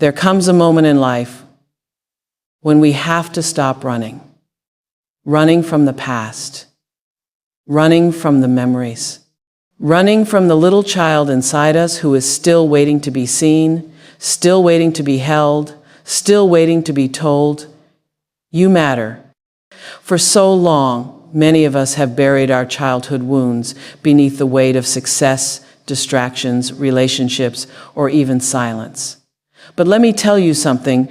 There comes a moment in life when we have to stop running from the past, running from the memories, running from the little child inside us who is still waiting to be seen, still waiting to be held, still waiting to be told, "You matter." For so long, many of us have buried our childhood wounds beneath the weight of success, distractions, relationships, or even silence. But let me tell you something.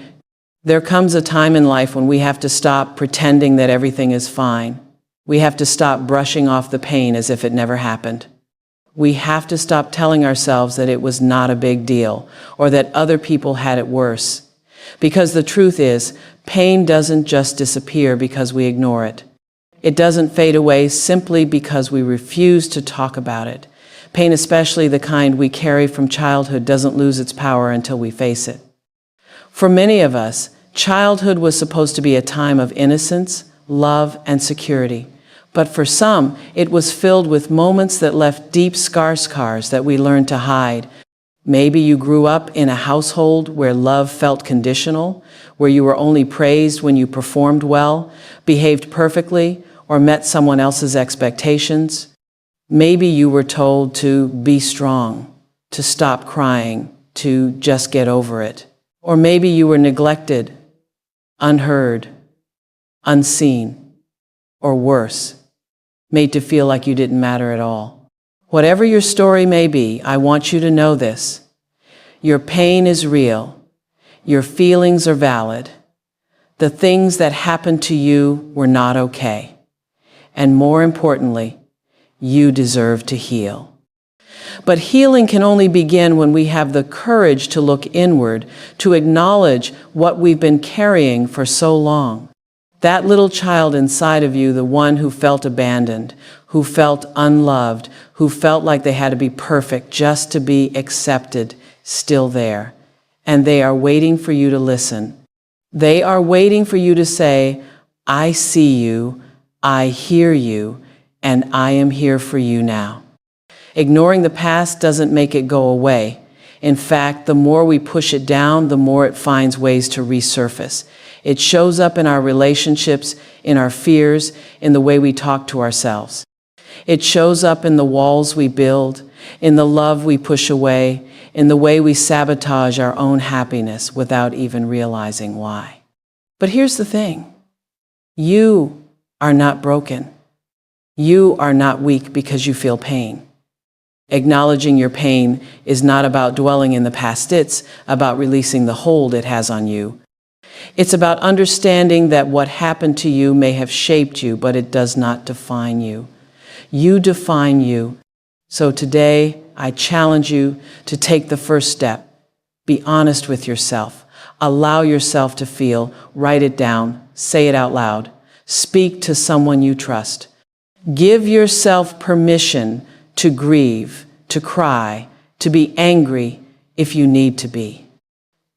There comes a time in life when we have to stop pretending that everything is fine. We have to stop brushing off the pain as if it never happened. We have to stop telling ourselves that it was not a big deal or that other people had it worse. Because the truth is, pain doesn't just disappear because we ignore it. It doesn't fade away simply because we refuse to talk about it. Pain, especially the kind we carry from childhood, doesn't lose its power until we face it. For many of us, childhood was supposed to be a time of innocence, love, and security. But for some, it was filled with moments that left deep scars that we learned to hide. Maybe you grew up in a household where love felt conditional, where you were only praised when you performed well, behaved perfectly, or met someone else's expectations. Maybe you were told to be strong, to stop crying, to just get over it. Or maybe you were neglected, unheard, unseen, or worse, made to feel like you didn't matter at all. Whatever your story may be, I want you to know this. Your pain is real. Your feelings are valid. The things that happened to you were not okay. And more importantly, you deserve to heal. But healing can only begin when we have the courage to look inward, to acknowledge what we've been carrying for so long. That little child inside of you, the one who felt abandoned, who felt unloved, who felt like they had to be perfect just to be accepted, still there. And they are waiting for you to listen. They are waiting for you to say, "I see you, I hear you, and I am here for you now." Ignoring the past doesn't make it go away. In fact, the more we push it down, the more it finds ways to resurface. It shows up in our relationships, in our fears, in the way we talk to ourselves. It shows up in the walls we build, in the love we push away, in the way we sabotage our own happiness without even realizing why. But here's the thing. You are not broken. You are not weak because you feel pain. Acknowledging your pain is not about dwelling in the past. It's about releasing the hold it has on you. It's about understanding that what happened to you may have shaped you, but it does not define you. You define you. So today, I challenge you to take the first step. Be honest with yourself. Allow yourself to feel. Write it down. Say it out loud. Speak to someone you trust. Give yourself permission to grieve, to cry, to be angry if you need to be.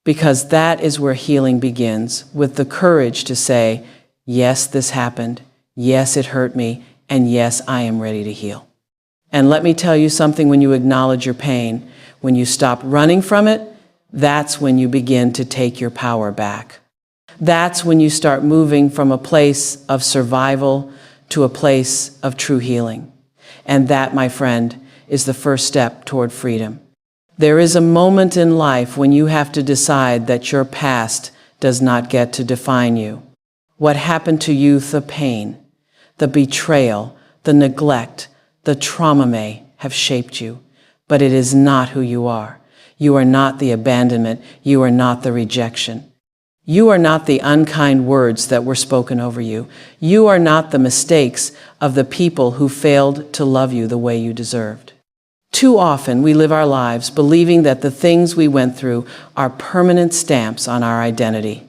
Because that is where healing begins, with the courage to say, yes, this happened, yes, it hurt me, and yes, I am ready to heal. And let me tell you something, when you acknowledge your pain, when you stop running from it, that's when you begin to take your power back. That's when you start moving from a place of survival to a place of true healing. And that, my friend, is the first step toward freedom. There is a moment in life when you have to decide that your past does not get to define you. What happened to you, the pain, the betrayal, the neglect, the trauma may have shaped you, but it is not who you are. You are not the abandonment. You are not the rejection. You are not the unkind words that were spoken over you. You are not the mistakes of the people who failed to love you the way you deserved. Too often we live our lives believing that the things we went through are permanent stamps on our identity.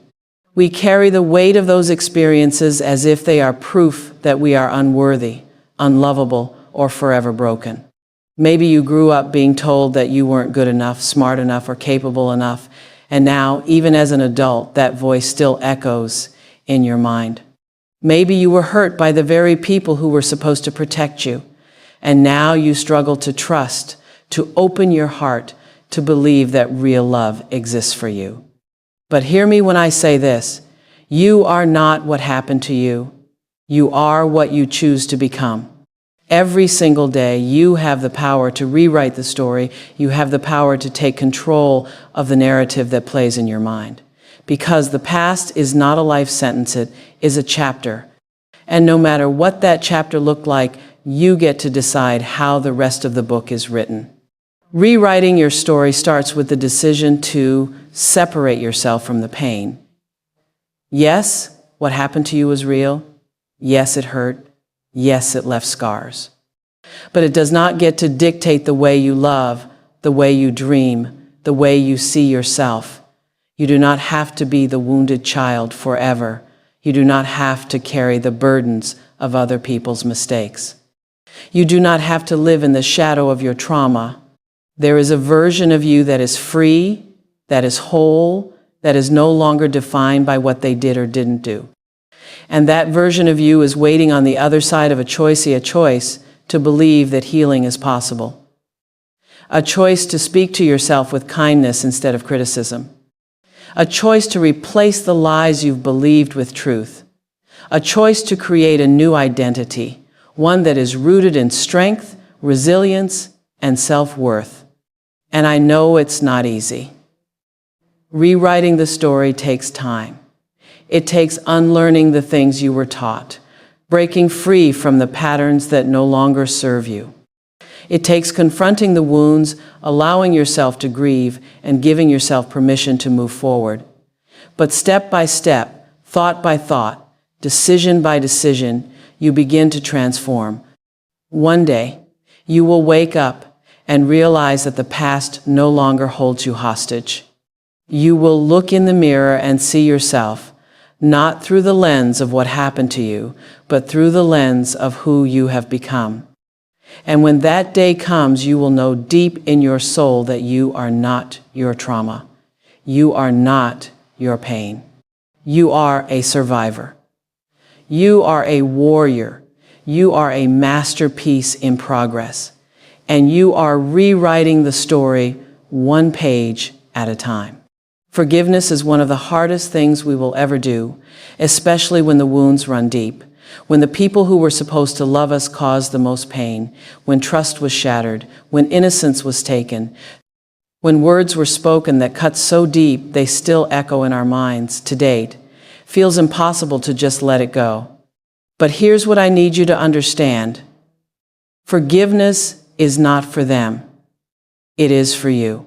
We carry the weight of those experiences as if they are proof that we are unworthy, unlovable, or forever broken. Maybe you grew up being told that you weren't good enough, smart enough, or capable enough. And now, even as an adult, that voice still echoes in your mind. Maybe you were hurt by the very people who were supposed to protect you. And now you struggle to trust, to open your heart, to believe that real love exists for you. But hear me when I say this. You are not what happened to you. You are what you choose to become. Every single day, you have the power to rewrite the story. You have the power to take control of the narrative that plays in your mind. Because the past is not a life sentence, it is a chapter. And no matter what that chapter looked like, you get to decide how the rest of the book is written. Rewriting your story starts with the decision to separate yourself from the pain. Yes, what happened to you was real. Yes, it hurt. Yes, it left scars. But it does not get to dictate the way you love, the way you dream, the way you see yourself. You do not have to be the wounded child forever. You do not have to carry the burdens of other people's mistakes. You do not have to live in the shadow of your trauma. There is a version of you that is free, that is whole, that is no longer defined by what they did or didn't do. And that version of you is waiting on the other side of a choice to believe that healing is possible. A choice to speak to yourself with kindness instead of criticism. A choice to replace the lies you've believed with truth. A choice to create a new identity, one that is rooted in strength, resilience, and self-worth. And I know it's not easy. Rewriting the story takes time. It takes unlearning the things you were taught, breaking free from the patterns that no longer serve you. It takes confronting the wounds, allowing yourself to grieve, and giving yourself permission to move forward. But step by step, thought by thought, decision by decision, you begin to transform. One day, you will wake up and realize that the past no longer holds you hostage. You will look in the mirror and see yourself, not through the lens of what happened to you, but through the lens of who you have become. And when that day comes, you will know deep in your soul that you are not your trauma. You are not your pain. You are a survivor. You are a warrior. You are a masterpiece in progress. And you are rewriting the story one page at a time. Forgiveness is one of the hardest things we will ever do, especially when the wounds run deep, when the people who were supposed to love us caused the most pain, when trust was shattered, when innocence was taken, when words were spoken that cut so deep they still echo in our minds to date. Feels impossible to just let it go. But here's what I need you to understand. Forgiveness is not for them. It is for you.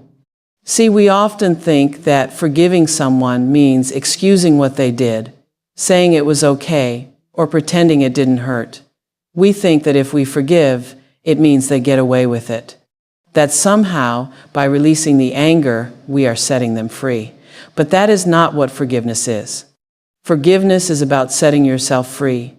See, we often think that forgiving someone means excusing what they did, saying it was okay, or pretending it didn't hurt. We think that if we forgive, it means they get away with it. That somehow, by releasing the anger, we are setting them free. But that is not what forgiveness is. Forgiveness is about setting yourself free.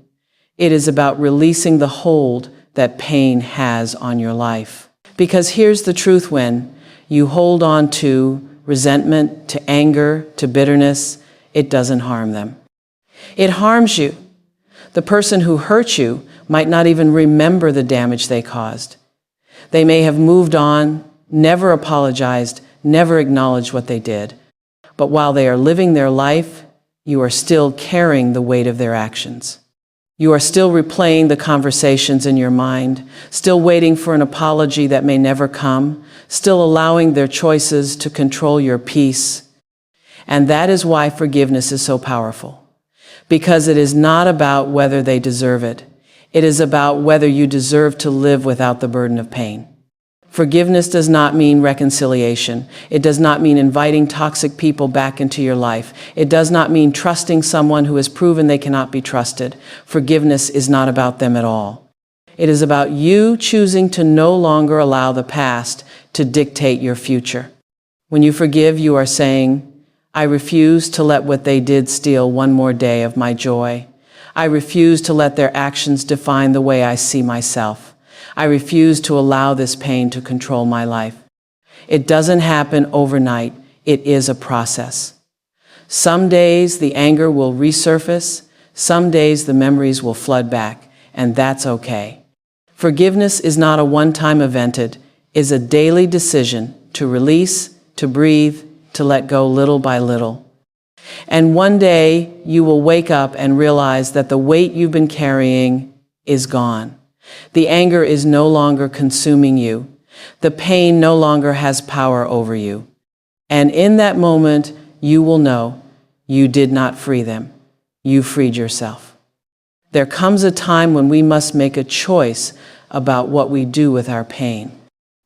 It is about releasing the hold that pain has on your life. Because here's the truth: when you hold on to resentment, to anger, to bitterness, it doesn't harm them. It harms you. The person who hurt you might not even remember the damage they caused. They may have moved on, never apologized, never acknowledged what they did. But while they are living their life, you are still carrying the weight of their actions. You are still replaying the conversations in your mind, still waiting for an apology that may never come, still allowing their choices to control your peace. And that is why forgiveness is so powerful. Because it is not about whether they deserve it. It is about whether you deserve to live without the burden of pain. Forgiveness does not mean reconciliation. It does not mean inviting toxic people back into your life. It does not mean trusting someone who has proven they cannot be trusted. Forgiveness is not about them at all. It is about you choosing to no longer allow the past to dictate your future. When you forgive, you are saying, I refuse to let what they did steal one more day of my joy. I refuse to let their actions define the way I see myself. I refuse to allow this pain to control my life. It doesn't happen overnight. It is a process. Some days the anger will resurface. Some days the memories will flood back, and that's okay. Forgiveness is not a one-time event. It is a daily decision to release, to breathe, to let go little by little. And one day you will wake up and realize that the weight you've been carrying is gone. The anger is no longer consuming you. The pain no longer has power over you. And in that moment, you will know you did not free them. You freed yourself. There comes a time when we must make a choice about what we do with our pain.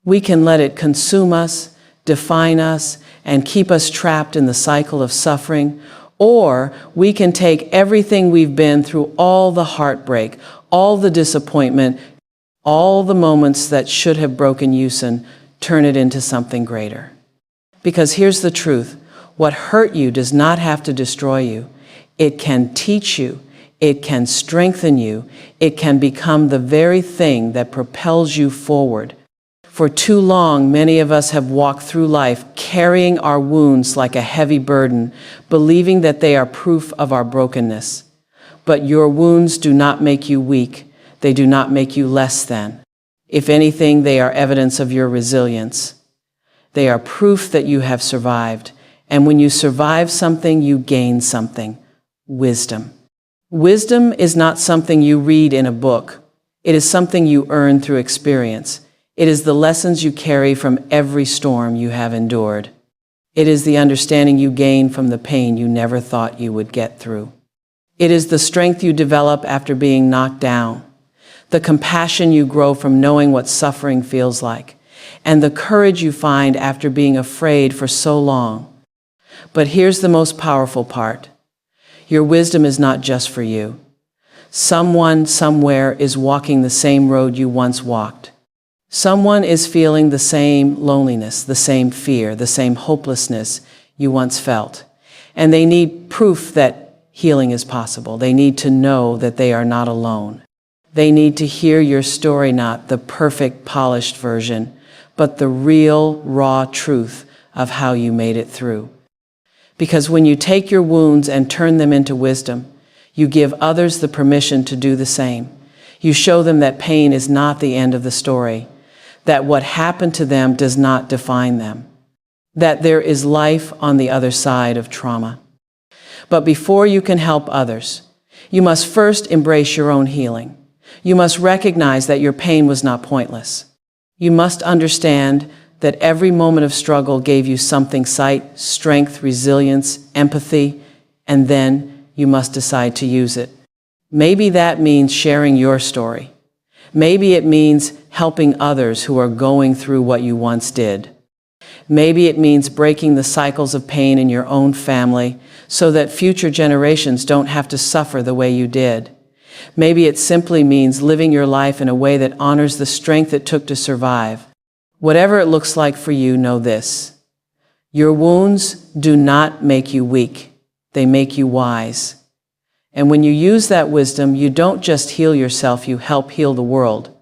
We can let it consume us, define us, and keep us trapped in the cycle of suffering, or we can take everything we've been through, all the heartbreak, all the disappointment, all the moments that should have broken you, and turn it into something greater. Because here's the truth. What hurt you does not have to destroy you. It can teach you. It can strengthen you. It can become the very thing that propels you forward. For too long, many of us have walked through life carrying our wounds like a heavy burden, believing that they are proof of our brokenness. But your wounds do not make you weak. They do not make you less than. If anything, they are evidence of your resilience. They are proof that you have survived. And when you survive something, you gain something: wisdom. Wisdom is not something you read in a book. It is something you earn through experience. It is the lessons you carry from every storm you have endured. It is the understanding you gain from the pain you never thought you would get through. It is the strength you develop after being knocked down, the compassion you grow from knowing what suffering feels like, and the courage you find after being afraid for so long. But here's the most powerful part. Your wisdom is not just for you. Someone somewhere is walking the same road you once walked. Someone is feeling the same loneliness, the same fear, the same hopelessness you once felt. And they need proof that healing is possible. They need to know that they are not alone. They need to hear your story, not the perfect, polished version, but the real, raw truth of how you made it through. Because when you take your wounds and turn them into wisdom, you give others the permission to do the same. You show them that pain is not the end of the story, that what happened to them does not define them, that there is life on the other side of trauma. But before you can help others, you must first embrace your own healing. You must recognize that your pain was not pointless. You must understand that every moment of struggle gave you something: sight, strength, resilience, empathy, and then you must decide to use it. Maybe that means sharing your story. Maybe it means helping others who are going through what you once did. Maybe it means breaking the cycles of pain in your own family so that future generations don't have to suffer the way you did. Maybe it simply means living your life in a way that honors the strength it took to survive. Whatever it looks like for you, know this: your wounds do not make you weak. They make you wise. And when you use that wisdom, you don't just heal yourself, you help heal the world.